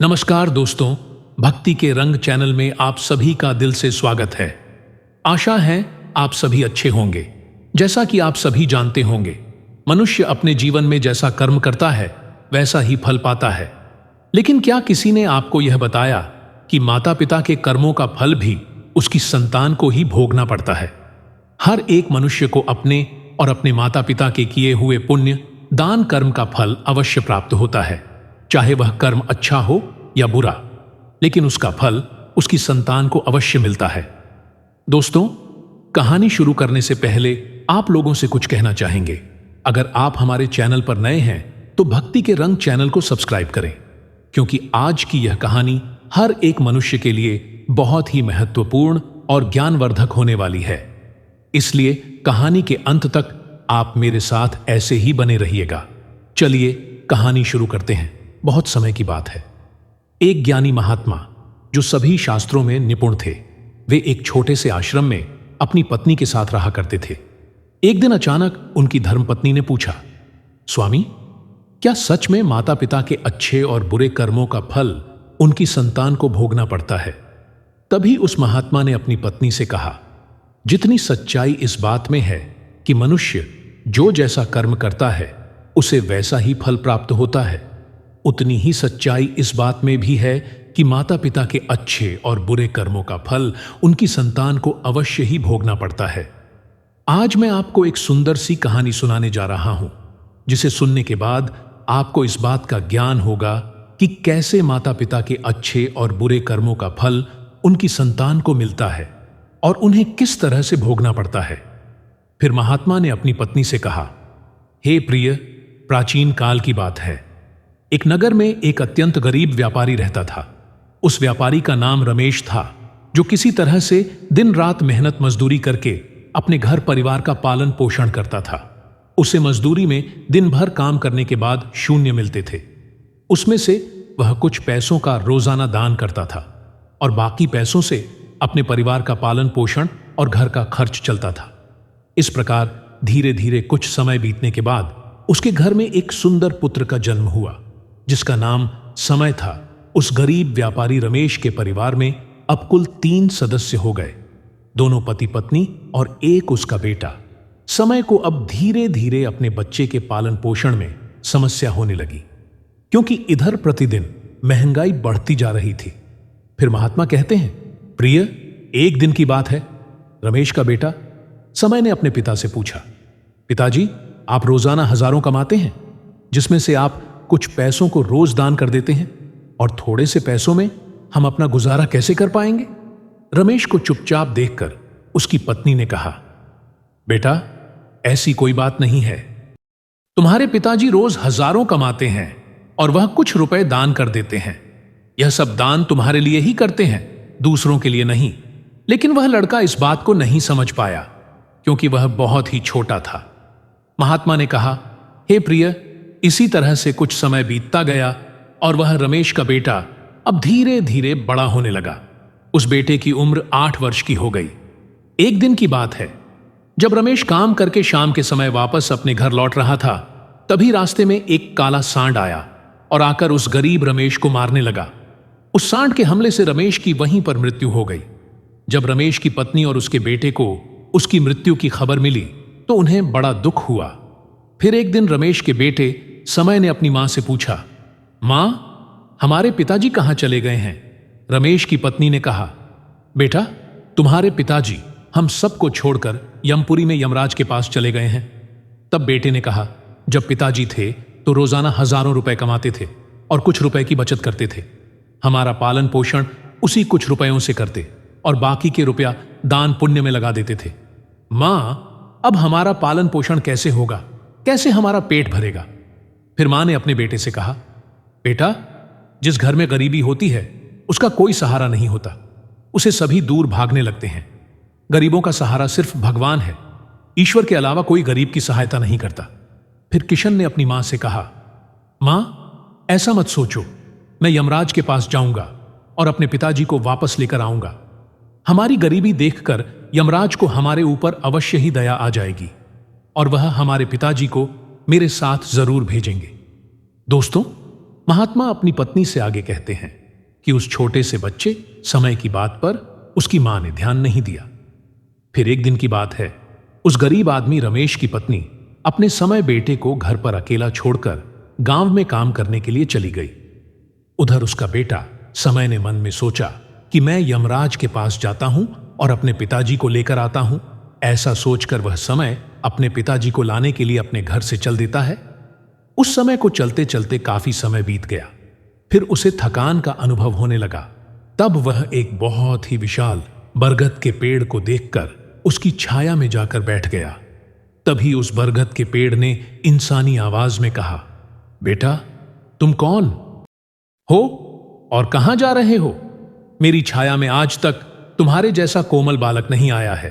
नमस्कार दोस्तों, भक्ति के रंग चैनल में आप सभी का दिल से स्वागत है। आशा है आप सभी अच्छे होंगे। जैसा कि आप सभी जानते होंगे, मनुष्य अपने जीवन में जैसा कर्म करता है वैसा ही फल पाता है। लेकिन क्या किसी ने आपको यह बताया कि माता पिता के कर्मों का फल भी उसकी संतान को ही भोगना पड़ता है? हर एक मनुष्य को अपने और अपने माता पिता के किए हुए पुण्य दान कर्म का फल अवश्य प्राप्त होता है, चाहे वह कर्म अच्छा हो या बुरा, लेकिन उसका फल उसकी संतान को अवश्य मिलता है। दोस्तों, कहानी शुरू करने से पहले आप लोगों से कुछ कहना चाहेंगे। अगर आप हमारे चैनल पर नए हैं तो भक्ति के रंग चैनल को सब्सक्राइब करें, क्योंकि आज की यह कहानी हर एक मनुष्य के लिए बहुत ही महत्वपूर्ण और ज्ञानवर्धक होने वाली है। इसलिए कहानी के अंत तक आप मेरे साथ ऐसे ही बने रहिएगा। चलिए कहानी शुरू करते हैं। बहुत समय की बात है। एक ज्ञानी महात्मा जो सभी शास्त्रों में निपुण थे, वे एक छोटे से आश्रम में अपनी पत्नी के साथ रहा करते थे। एक दिन अचानक उनकी धर्मपत्नी ने पूछा, स्वामी, क्या सच में माता पिता के अच्छे और बुरे कर्मों का फल उनकी संतान को भोगना पड़ता है? तभी उस महात्मा ने अपनी पत्नी से कहा, जितनी सच्चाई इस बात में है कि मनुष्य जो जैसा कर्म करता है उसे वैसा ही फल प्राप्त होता है, उतनी ही सच्चाई इस बात में भी है कि माता पिता के अच्छे और बुरे कर्मों का फल उनकी संतान को अवश्य ही भोगना पड़ता है। आज मैं आपको एक सुंदर सी कहानी सुनाने जा रहा हूं, जिसे सुनने के बाद आपको इस बात का ज्ञान होगा कि कैसे माता पिता के अच्छे और बुरे कर्मों का फल उनकी संतान को मिलता है और उन्हें किस तरह से भोगना पड़ता है। फिर महात्मा ने अपनी पत्नी से कहा, हे प्रिय, प्राचीन काल की बात है। एक नगर में एक अत्यंत गरीब व्यापारी रहता था। उस व्यापारी का नाम रमेश था, जो किसी तरह से दिन रात मेहनत मजदूरी करके अपने घर परिवार का पालन पोषण करता था। उसे मजदूरी में दिन भर काम करने के बाद शून्य मिलते थे। उसमें से वह कुछ पैसों का रोजाना दान करता था और बाकी पैसों से अपने परिवार का पालन पोषण और घर का खर्च चलता था। इस प्रकार धीरे धीरे कुछ समय बीतने के बाद उसके घर में एक सुंदर पुत्र का जन्म हुआ, जिसका नाम समय था। उस गरीब व्यापारी रमेश के परिवार में अब कुल 3 सदस्य हो गए, दोनों पति पत्नी और एक उसका बेटा। समय को अब धीरे धीरे अपने बच्चे के पालन पोषण में समस्या होने लगी, क्योंकि इधर प्रतिदिन महंगाई बढ़ती जा रही थी। फिर महात्मा कहते हैं, प्रिय, एक दिन की बात है, रमेश का बेटा समय ने अपने पिता से पूछा, पिताजी, आप रोजाना हजारों कमाते हैं, जिसमें से आप कुछ पैसों को रोज दान कर देते हैं, और थोड़े से पैसों में हम अपना गुजारा कैसे कर पाएंगे? रमेश को चुपचाप देखकर उसकी पत्नी ने कहा, बेटा, ऐसी कोई बात नहीं है। तुम्हारे पिताजी रोज हजारों कमाते हैं और वह कुछ रुपए दान कर देते हैं। यह सब दान तुम्हारे लिए ही करते हैं, दूसरों के लिए नहीं। लेकिन वह लड़का इस बात को नहीं समझ पाया, क्योंकि वह बहुत ही छोटा था। महात्मा ने कहा, हे प्रिय, इसी तरह से कुछ समय बीतता गया और वह रमेश का बेटा अब धीरे धीरे बड़ा होने लगा। उस बेटे की उम्र 8 वर्ष की हो गई। एक दिन की बात है, जब रमेश काम करके शाम के समय वापस अपने घर लौट रहा था, तभी रास्ते में एक काला सांड आया और आकर उस गरीब रमेश को मारने लगा। उस सांड के हमले से रमेश की वहीं पर मृत्यु हो गई। जब रमेश की पत्नी और उसके बेटे को उसकी मृत्यु की खबर मिली तो उन्हें बड़ा दुख हुआ। फिर एक दिन रमेश के बेटे समय ने अपनी मां से पूछा, मां, हमारे पिताजी कहां चले गए हैं? रमेश की पत्नी ने कहा, बेटा, तुम्हारे पिताजी हम सबको छोड़कर यमपुरी में यमराज के पास चले गए हैं। तब बेटे ने कहा, जब पिताजी थे तो रोजाना हजारों रुपए कमाते थे और कुछ रुपए की बचत करते थे। हमारा पालन पोषण उसी कुछ रुपयों से करते और बाकी के रुपया दान पुण्य में लगा देते थे। मां, अब हमारा पालन पोषण कैसे होगा? कैसे हमारा पेट भरेगा? फिर मां ने अपने बेटे से कहा, बेटा, जिस घर में गरीबी होती है उसका कोई सहारा नहीं होता, उसे सभी दूर भागने लगते हैं। गरीबों का सहारा सिर्फ भगवान है, ईश्वर के अलावा कोई गरीब की सहायता नहीं करता। फिर किशन ने अपनी मां से कहा, मां, ऐसा मत सोचो, मैं यमराज के पास जाऊंगा और अपने पिताजी को वापस लेकर आऊंगा। हमारी गरीबी देखकर यमराज को हमारे ऊपर अवश्य ही दया आ जाएगी और वह हमारे पिताजी को मेरे साथ जरूर भेजेंगे। दोस्तों, महात्मा अपनी पत्नी से आगे कहते हैं कि उस छोटे से बच्चे समय की बात पर उसकी मां ने ध्यान नहीं दिया। फिर एक दिन की बात है, उस गरीब आदमी रमेश की पत्नी अपने समय बेटे को घर पर अकेला छोड़कर गांव में काम करने के लिए चली गई। उधर उसका बेटा समय ने मन में सोचा कि मैं यमराज के पास जाता हूं और अपने पिताजी को लेकर आता हूं। ऐसा सोचकर वह समय अपने पिताजी को लाने के लिए अपने घर से चल देता है। उस समय को चलते चलते काफी समय बीत गया। फिर उसे थकान का अनुभव होने लगा। तब वह एक बहुत ही विशाल बरगद के पेड़ को देखकर उसकी छाया में जाकर बैठ गया। तभी उस बरगद के पेड़ ने इंसानी आवाज में कहा, बेटा तुम कौन हो और कहां जा रहे हो? मेरी छाया में आज तक तुम्हारे जैसा कोमल बालक नहीं आया है।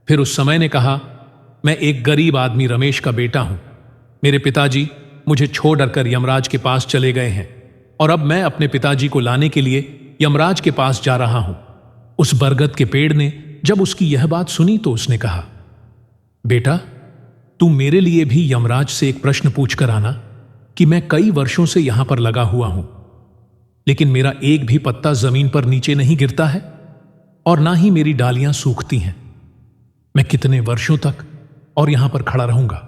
फिर उस समय ने कहा, मैं एक गरीब आदमी रमेश का बेटा हूं। मेरे पिताजी मुझे छोड़कर यमराज के पास चले गए हैं और अब मैं अपने पिताजी को लाने के लिए यमराज के पास जा रहा हूं। उस बरगद के पेड़ ने जब उसकी यह बात सुनी तो उसने कहा, बेटा तू मेरे लिए भी यमराज से एक प्रश्न पूछ कर आना कि मैं कई वर्षों से यहां पर लगा हुआ हूं, लेकिन मेरा एक भी पत्ता जमीन पर नीचे नहीं गिरता है और ना ही मेरी डालियां सूखती हैं। मैं कितने वर्षों तक और यहां पर खड़ा रहूंगा?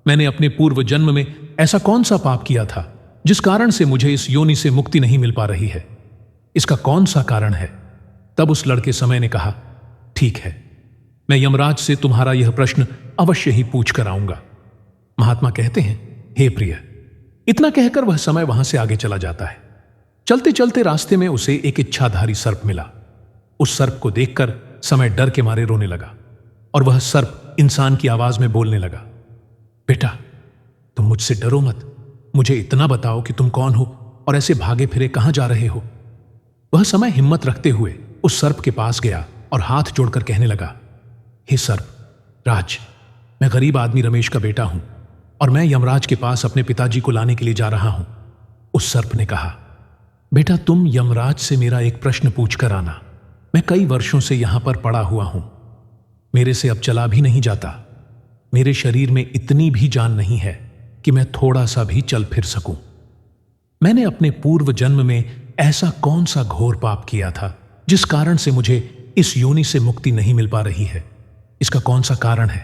मैंने अपने पूर्व जन्म में ऐसा कौन सा पाप किया था जिस कारण से मुझे इस योनि से मुक्ति नहीं मिल पा रही है? इसका कौन सा कारण है? तब उस लड़के समय ने कहा, ठीक है, मैं यमराज से तुम्हारा यह प्रश्न अवश्य ही पूछ कर आऊंगा। महात्मा कहते हैं, हे प्रिय। इतना कहकर वह समय वहां से आगे चला जाता है। चलते चलते रास्ते में उसे एक इच्छाधारी सर्प मिला। उस सर्प को देखकर समय डर के मारे रोने लगा और वह सर्प इंसान की आवाज में बोलने लगा, बेटा तुम मुझसे डरो मत, मुझे इतना बताओ कि तुम कौन हो और ऐसे भागे फिरे कहां जा रहे हो? वह समय हिम्मत रखते हुए उस सर्प के पास गया और हाथ जोड़कर कहने लगा, हे सर्प राज, मैं गरीब आदमी रमेश का बेटा हूं और मैं यमराज के पास अपने पिताजी को लाने के लिए जा रहा हूं। उस सर्प ने कहा, बेटा तुम यमराज से मेरा एक प्रश्न पूछ कर आना। मैं कई वर्षों से यहां पर पड़ा हुआ हूं, मेरे से अब चला भी नहीं जाता। मेरे शरीर में इतनी भी जान नहीं है कि मैं थोड़ा सा भी चल फिर सकूं। मैंने अपने पूर्व जन्म में ऐसा कौन सा घोर पाप किया था जिस कारण से मुझे इस योनि से मुक्ति नहीं मिल पा रही है? इसका कौन सा कारण है?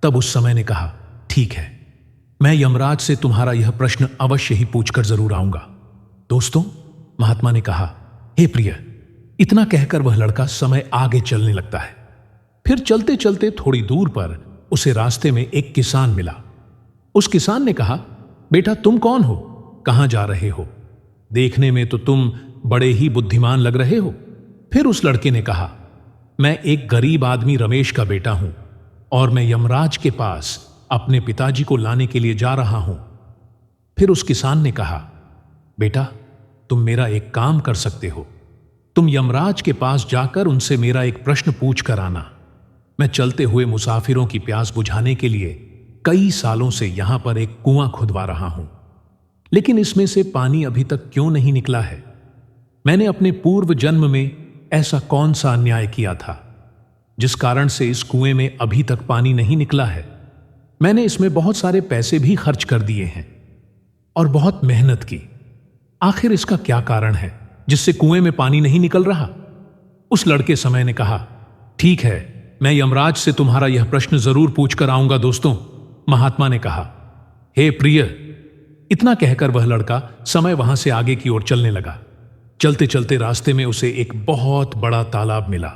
तब उस समय ने कहा, ठीक है, मैं यमराज से तुम्हारा यह प्रश्न अवश्य ही पूछकर जरूर आऊंगा। दोस्तों, महात्मा ने कहा, हे प्रिय। इतना कहकर वह लड़का समय आगे चलने लगता है। फिर चलते चलते थोड़ी दूर पर उसे रास्ते में एक किसान मिला। उस किसान ने कहा, बेटा तुम कौन हो? कहां जा रहे हो? देखने में तो तुम बड़े ही बुद्धिमान लग रहे हो। फिर उस लड़के ने कहा, मैं एक गरीब आदमी रमेश का बेटा हूं और मैं यमराज के पास अपने पिताजी को लाने के लिए जा रहा हूं। फिर उस किसान ने कहा, बेटा तुम मेरा एक काम कर सकते हो। तुम यमराज के पास जाकर उनसे मेरा एक प्रश्न पूछ कर आना। मैं चलते हुए मुसाफिरों की प्यास बुझाने के लिए कई सालों से यहां पर एक कुआं खुदवा रहा हूं, लेकिन इसमें से पानी अभी तक क्यों नहीं निकला है? मैंने अपने पूर्व जन्म में ऐसा कौन सा अन्याय किया था जिस कारण से इस कुएं में अभी तक पानी नहीं निकला है? मैंने इसमें बहुत सारे पैसे भी खर्च कर दिए हैं और बहुत मेहनत की। आखिर इसका क्या कारण है जिससे कुएं में पानी नहीं निकल रहा? उस लड़के समय ने कहा, ठीक है, मैं यमराज से तुम्हारा यह प्रश्न जरूर पूछ कर आऊंगा। दोस्तों, महात्मा ने कहा, हे प्रिय। इतना कहकर वह लड़का समय वहां से आगे की ओर चलने लगा। चलते चलते रास्ते में उसे एक बहुत बड़ा तालाब मिला।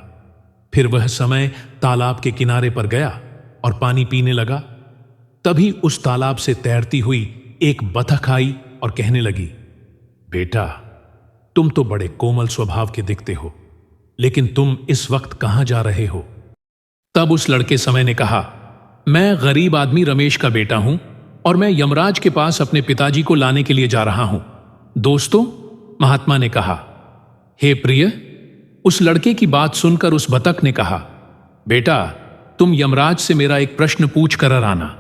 फिर वह समय तालाब के किनारे पर गया और पानी पीने लगा। तभी उस तालाब से तैरती हुई एक बतख आई और कहने लगी, बेटा तुम तो बड़े कोमल स्वभाव के दिखते हो, लेकिन तुम इस वक्त कहां जा रहे हो? तब उस लड़के समय ने कहा, मैं गरीब आदमी रमेश का बेटा हूं और मैं यमराज के पास अपने पिताजी को लाने के लिए जा रहा हूं। दोस्तों, महात्मा ने कहा, हे प्रिय। उस लड़के की बात सुनकर उस बतख ने कहा, बेटा तुम यमराज से मेरा एक प्रश्न पूछ कर आना।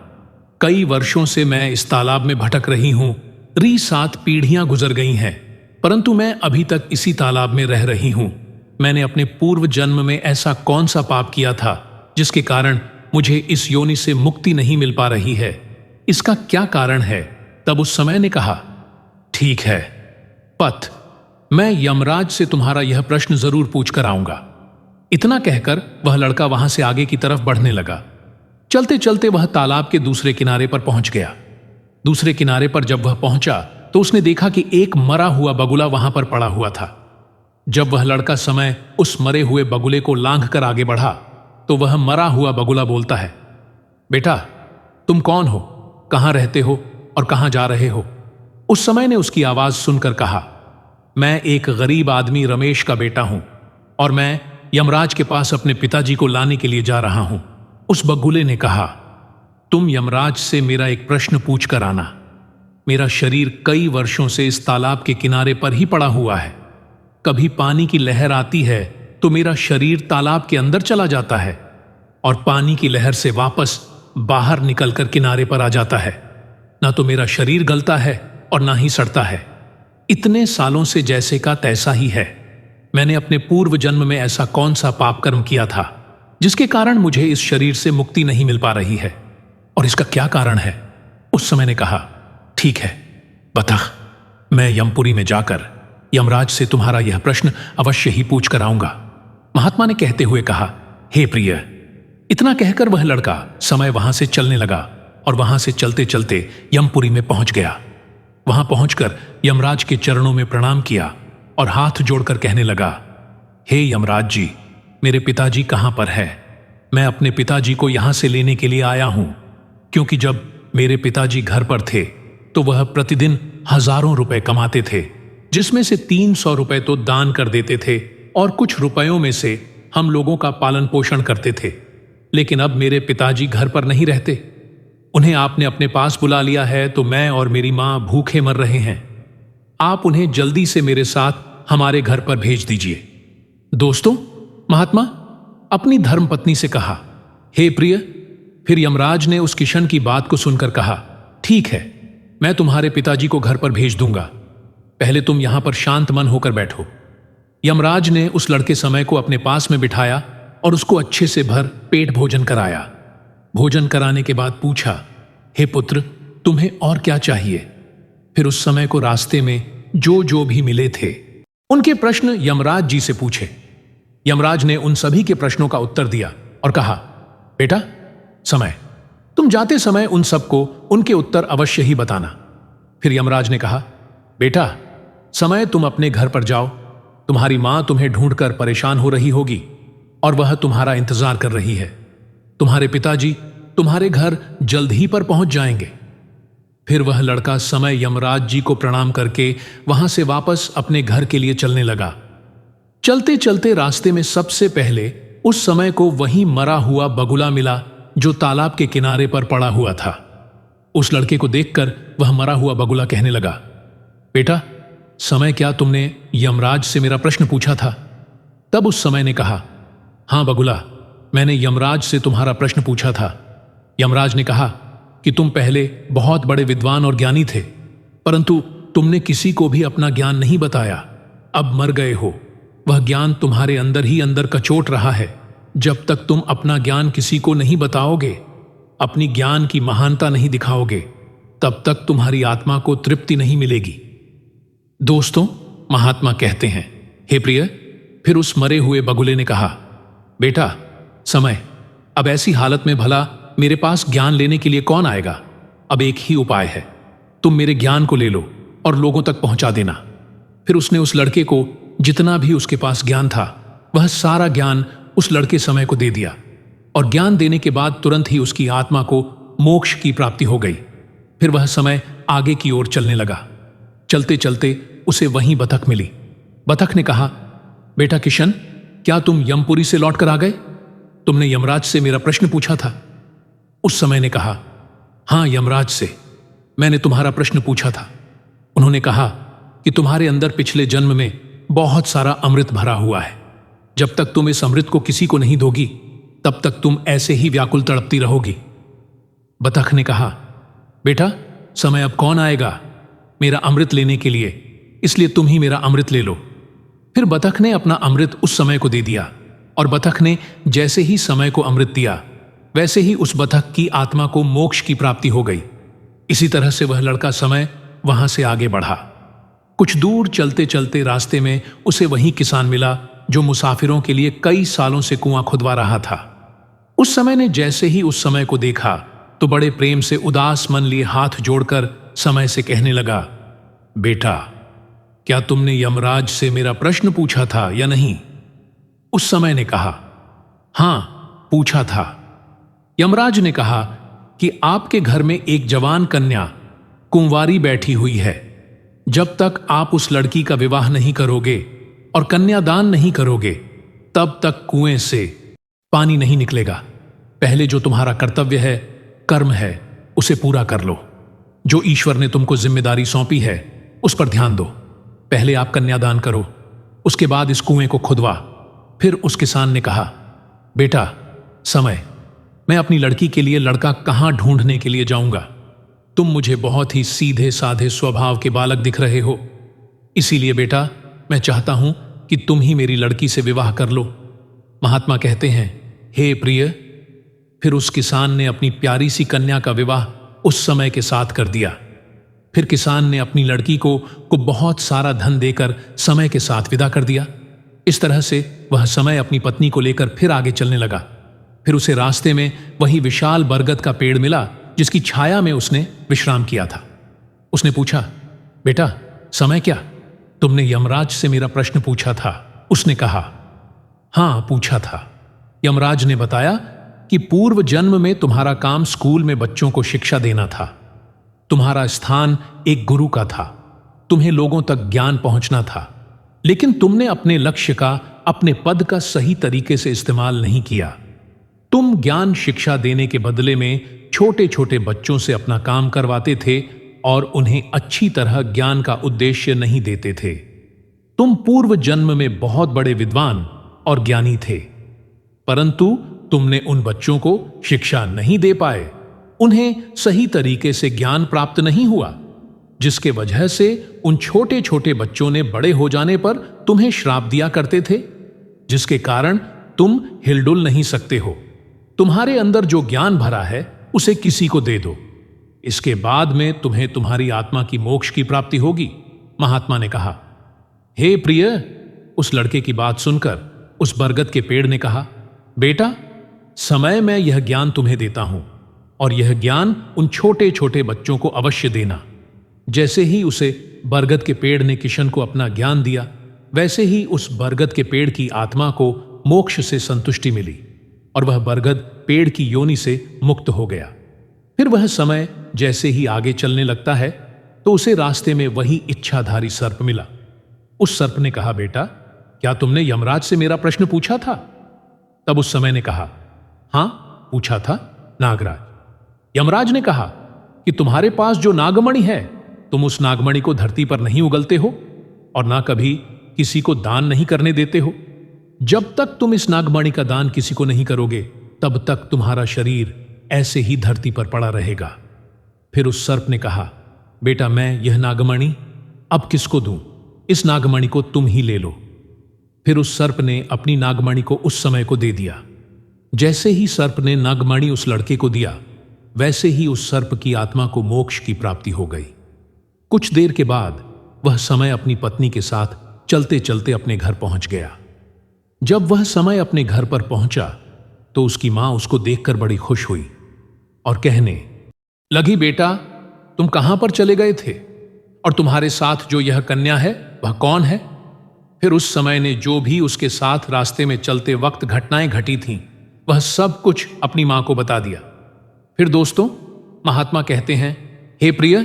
कई वर्षों से मैं इस तालाब में भटक रही हूं। 7 पीढ़ियां गुजर गई हैं, परंतु मैं अभी तक इसी तालाब में रह रही हूं। मैंने अपने पूर्व जन्म में ऐसा कौन सा पाप किया था जिसके कारण मुझे इस योनि से मुक्ति नहीं मिल पा रही है? इसका क्या कारण है? तब उस समय ने कहा, ठीक है पथ, मैं यमराज से तुम्हारा यह प्रश्न जरूर पूछ कर आऊंगा। इतना कहकर वह लड़का वहां से आगे की तरफ बढ़ने लगा। चलते चलते वह तालाब के दूसरे किनारे पर पहुंच गया। दूसरे किनारे पर जब वह पहुंचा तो उसने देखा कि एक मरा हुआ बगुला वहां पर पड़ा हुआ था। जब वह लड़का समय उस मरे हुए बगुले को लांघ कर आगे बढ़ा तो वह मरा हुआ बगुला बोलता है, बेटा तुम कौन हो, कहां रहते हो और कहां जा रहे हो? उस समय ने उसकी आवाज सुनकर कहा, मैं एक गरीब आदमी रमेश का बेटा हूं और मैं यमराज के पास अपने पिताजी को लाने के लिए जा रहा हूं। उस बगुले ने कहा, तुम यमराज से मेरा एक प्रश्न पूछ कर आना। मेरा शरीर कई वर्षों से इस तालाब के किनारे पर ही पड़ा हुआ है। कभी पानी की लहर आती है तो मेरा शरीर तालाब के अंदर चला जाता है और पानी की लहर से वापस बाहर निकलकर किनारे पर आ जाता है। ना तो मेरा शरीर गलता है और ना ही सड़ता है। इतने सालों से जैसे का तैसा ही है। मैंने अपने पूर्व जन्म में ऐसा कौन सा पाप कर्म किया था जिसके कारण मुझे इस शरीर से मुक्ति नहीं मिल पा रही है, और इसका क्या कारण है? उस समय ने कहा, ठीक है बता, मैं यमपुरी में जाकर यमराज से तुम्हारा यह प्रश्न अवश्य ही पूछ कर आऊंगा। महात्मा ने कहते हुए कहा, हे प्रिय। इतना कहकर वह लड़का समय वहां से चलने लगा और वहां से चलते चलते यमपुरी में पहुंच गया। वहां पहुंचकर यमराज के चरणों में प्रणाम किया और हाथ जोड़कर कहने लगा, हे यमराज जी, मेरे पिताजी कहां पर है? मैं अपने पिताजी को यहां से लेने के लिए आया हूं, क्योंकि जब मेरे पिताजी घर पर थे तो वह प्रतिदिन हजारों रुपए कमाते थे, जिसमें से 300 रुपए तो दान कर देते थे और कुछ रुपयों में से हम लोगों का पालन पोषण करते थे। लेकिन अब मेरे पिताजी घर पर नहीं रहते। उन्हें आपने अपने पास बुला लिया है तो मैं और मेरी मां भूखे मर रहे हैं। आप उन्हें जल्दी से मेरे साथ हमारे घर पर भेज दीजिए। दोस्तों, महात्मा अपनी धर्मपत्नी से कहा, हे प्रिय। फिर यमराज ने उस किशन की बात को सुनकर कहा, ठीक है, मैं तुम्हारे पिताजी को घर पर भेज दूंगा। पहले तुम यहां पर शांत मन होकर बैठो। यमराज ने उस लड़के समय को अपने पास में बिठाया और उसको अच्छे से भर पेट भोजन कराया। भोजन कराने के बाद पूछा, हे पुत्र, तुम्हें और क्या चाहिए? फिर उस समय को रास्ते में जो भी मिले थे उनके प्रश्न यमराज जी से पूछे। यमराज ने उन सभी के प्रश्नों का उत्तर दिया और कहा, बेटा समय, तुम जाते समय उन सबको उनके उत्तर अवश्य ही बताना। फिर यमराज ने कहा, बेटा समय, तुम अपने घर पर जाओ। तुम्हारी मां तुम्हें ढूंढकर परेशान हो रही होगी और वह तुम्हारा इंतजार कर रही है। तुम्हारे पिताजी तुम्हारे घर जल्द ही पर पहुंच जाएंगे। फिर वह लड़का समय यमराज जी को प्रणाम करके वहां से वापस अपने घर के लिए चलने लगा। चलते चलते रास्ते में सबसे पहले उस समय को वही मरा हुआ बगुला मिला जो तालाब के किनारे पर पड़ा हुआ था। उस लड़के को देखकर वह मरा हुआ बगुला कहने लगा, बेटा समय, क्या तुमने यमराज से मेरा प्रश्न पूछा था? तब उस समय ने कहा, हां बगुला, मैंने यमराज से तुम्हारा प्रश्न पूछा था। यमराज ने कहा कि तुम पहले बहुत बड़े विद्वान और ज्ञानी थे, परंतु तुमने किसी को भी अपना ज्ञान नहीं बताया। अब मर गए हो। वह ज्ञान तुम्हारे अंदर ही अंदर कचोट रहा है। जब तक तुम अपना ज्ञान किसी को नहीं बताओगे, अपनी ज्ञान की महानता नहीं दिखाओगे, तब तक तुम्हारी आत्मा को तृप्ति नहीं मिलेगी। दोस्तों, महात्मा कहते हैं, हे प्रिय। फिर उस मरे हुए बगुले ने कहा, बेटा समय, अब ऐसी हालत में भला मेरे पास ज्ञान लेने के लिए कौन आएगा? अब एक ही उपाय है, तुम मेरे ज्ञान को ले लो और लोगों तक पहुंचा देना। फिर उसने उस लड़के को जितना भी उसके पास ज्ञान था वह सारा ज्ञान उस लड़के समय को दे दिया, और ज्ञान देने के बाद तुरंत ही उसकी आत्मा को मोक्ष की प्राप्ति हो गई। फिर वह समय आगे की ओर चलने लगा। चलते चलते उसे वहीं बतख मिली। बतख ने कहा, बेटा किशन, क्या तुम यमपुरी से लौट कर आ गए? तुमने यमराज से मेरा प्रश्न पूछा था। उस समय ने कहा, हां यमराज से मैंने तुम्हारा प्रश्न पूछा था। उन्होंने कहा कि तुम्हारे अंदर पिछले जन्म में बहुत सारा अमृत भरा हुआ है। जब तक तुम इस अमृत को किसी को नहीं दोगी, तब तक तुम ऐसे ही व्याकुल तड़पती रहोगी। बतख ने कहा, बेटा समय, अब कौन आएगा मेरा अमृत लेने के लिए? इसलिए तुम ही मेरा अमृत ले लो। फिर बतख ने अपना अमृत उस समय को दे दिया, और बतख ने जैसे ही समय को अमृत दिया, वैसे ही उस बतख की आत्मा को मोक्ष की प्राप्ति हो गई। इसी तरह से वह लड़का समय वहां से आगे बढ़ा। कुछ दूर चलते चलते रास्ते में उसे वही किसान मिला जो मुसाफिरों के लिए कई सालों से कुआं खुदवा रहा था। उस समय ने जैसे ही उस समय को देखा तो बड़े प्रेम से उदास मन लिए हाथ जोड़कर समय से कहने लगा, बेटा, क्या तुमने यमराज से मेरा प्रश्न पूछा था या नहीं? उस समय ने कहा, हां, पूछा था। यमराज ने कहा कि आपके घर में एक जवान कन्या कुंवारी बैठी हुई है। जब तक आप उस लड़की का विवाह नहीं करोगे और कन्यादान नहीं करोगे, तब तक कुएं से पानी नहीं निकलेगा। पहले जो तुम्हारा कर्तव्य है, कर्म है, उसे पूरा कर लो। जो ईश्वर ने तुमको जिम्मेदारी सौंपी है, उस पर ध्यान दो। पहले आप कन्यादान करो, उसके बाद इस कुएं को खुदवा। फिर उस किसान ने कहा, बेटा समय, मैं अपनी लड़की के लिए लड़का कहां ढूंढने के लिए जाऊंगा? तुम मुझे बहुत ही सीधे साधे स्वभाव के बालक दिख रहे हो, इसीलिए बेटा मैं चाहता हूं कि तुम ही मेरी लड़की से विवाह कर लो। महात्मा कहते हैं, हे प्रिय, फिर उस किसान ने अपनी प्यारी सी कन्या का विवाह उस समय के साथ कर दिया। फिर किसान ने अपनी लड़की को बहुत सारा धन देकर समय के साथ विदा कर दिया। इस तरह से वह समय अपनी पत्नी को लेकर फिर आगे चलने लगा। फिर उसे रास्ते में वही विशाल बरगद का पेड़ मिला जिसकी छाया में उसने विश्राम किया था। उसने पूछा, बेटा समय क्या, तुमने यमराज से मेरा प्रश्न पूछा था? उसने कहा, हां, पूछा था। यमराज ने बताया कि पूर्व जन्म में तुम्हारा काम स्कूल में बच्चों को शिक्षा देना था। तुम्हारा स्थान एक गुरु का था, तुम्हें लोगों तक ज्ञान पहुंचना था, लेकिन तुमने अपने लक्ष्य का, अपने पद का सही तरीके से इस्तेमाल नहीं किया। तुम ज्ञान शिक्षा देने के बदले में छोटे छोटे बच्चों से अपना काम करवाते थे और उन्हें अच्छी तरह ज्ञान का उद्देश्य नहीं देते थे। तुम पूर्व जन्म में बहुत बड़े विद्वान और ज्ञानी थे, परंतु तुमने उन बच्चों को शिक्षा नहीं दे पाए, उन्हें सही तरीके से ज्ञान प्राप्त नहीं हुआ, जिसके वजह से उन छोटे छोटे बच्चों ने बड़े हो जाने पर तुम्हें श्राप दिया करते थे, जिसके कारण तुम हिलडुल नहीं सकते हो। तुम्हारे अंदर जो ज्ञान भरा है उसे किसी को दे दो, इसके बाद में तुम्हें तुम्हारी आत्मा की मोक्ष की प्राप्ति होगी। महात्मा ने कहा, हे प्रिय, उस लड़के की बात सुनकर उस बरगद के पेड़ ने कहा, बेटा समय मैं यह ज्ञान तुम्हें देता हूं और यह ज्ञान उन छोटे छोटे बच्चों को अवश्य देना। जैसे ही उसे बरगद के पेड़ ने किशन को अपना ज्ञान दिया, वैसे ही उस बरगद के पेड़ की आत्मा को मोक्ष से संतुष्टि मिली और वह बरगद पेड़ की योनि से मुक्त हो गया। फिर वह समय जैसे ही आगे चलने लगता है तो उसे रास्ते में वही इच्छाधारी सर्प मिला। उस सर्प ने कहा, बेटा क्या तुमने यमराज से मेरा प्रश्न पूछा था? तब उस समय ने कहा, हां, पूछा था नागराज। यमराज ने कहा कि तुम्हारे पास जो नागमणि है, तुम उस नागमणि को धरती पर नहीं उगलते हो और ना कभी किसी को दान नहीं करने देते हो। जब तक तुम इस नागमणि का दान किसी को नहीं करोगे, तब तक तुम्हारा शरीर ऐसे ही धरती पर पड़ा रहेगा। फिर उस सर्प ने कहा, बेटा मैं यह नागमणि अब किसको दूं? इस नागमणि को तुम ही ले लो। फिर उस सर्प ने अपनी नागमणि को उस समय को दे दिया। जैसे ही सर्प ने नागमणि उस लड़के को दिया, वैसे ही उस सर्प की आत्मा को मोक्ष की प्राप्ति हो गई। कुछ देर के बाद वह समय अपनी पत्नी के साथ चलते चलते अपने घर पहुंच गया। जब वह समय अपने घर पर पहुंचा तो उसकी मां उसको देखकर बड़ी खुश हुई और कहने लगी, बेटा तुम कहां पर चले गए थे और तुम्हारे साथ जो यह कन्या है वह कौन है? फिर उस समय ने जो भी उसके साथ रास्ते में चलते वक्त घटनाएं घटी थीं, वह सब कुछ अपनी मां को बता दिया। फिर दोस्तों, महात्मा कहते हैं, हे प्रिय,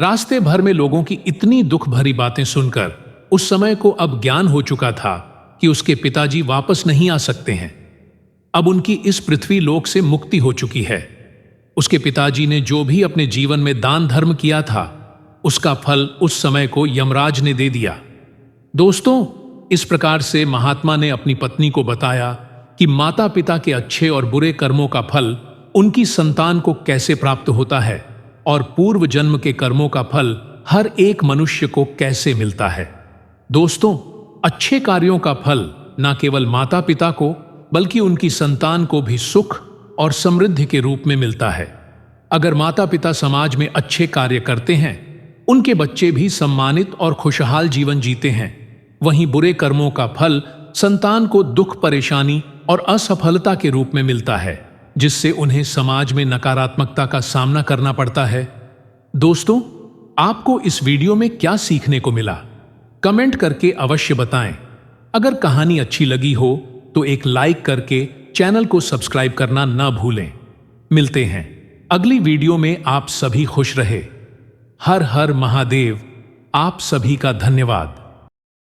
रास्ते भर में लोगों की इतनी दुख भरी बातें सुनकर उस समय को अब ज्ञान हो चुका था कि उसके पिताजी वापस नहीं आ सकते हैं। अब उनकी इस पृथ्वी लोक से मुक्ति हो चुकी है। उसके पिताजी ने जो भी अपने जीवन में दान धर्म किया था, उसका फल उस समय को यमराज ने दे दिया। दोस्तों, इस प्रकार से महात्मा ने अपनी पत्नी को बताया कि माता पिता के अच्छे और बुरे कर्मों का फल उनकी संतान को कैसे प्राप्त होता है और पूर्व जन्म के कर्मों का फल हर एक मनुष्य को कैसे मिलता है। दोस्तों, अच्छे कार्यों का फल न केवल माता पिता को बल्कि उनकी संतान को भी सुख और समृद्धि के रूप में मिलता है। अगर माता पिता समाज में अच्छे कार्य करते हैं उनके बच्चे भी सम्मानित और खुशहाल जीवन जीते हैं। वहीं बुरे कर्मों का फल संतान को दुख, परेशानी और असफलता के रूप में मिलता है, जिससे उन्हें समाज में नकारात्मकता का सामना करना पड़ता है। दोस्तों, आपको इस वीडियो में क्या सीखने को मिला? कमेंट करके अवश्य बताएं। अगर कहानी अच्छी लगी हो तो एक लाइक करके चैनल को सब्सक्राइब करना ना भूलें। मिलते हैं अगली वीडियो में। आप सभी खुश रहे। हर हर महादेव। आप सभी का धन्यवाद।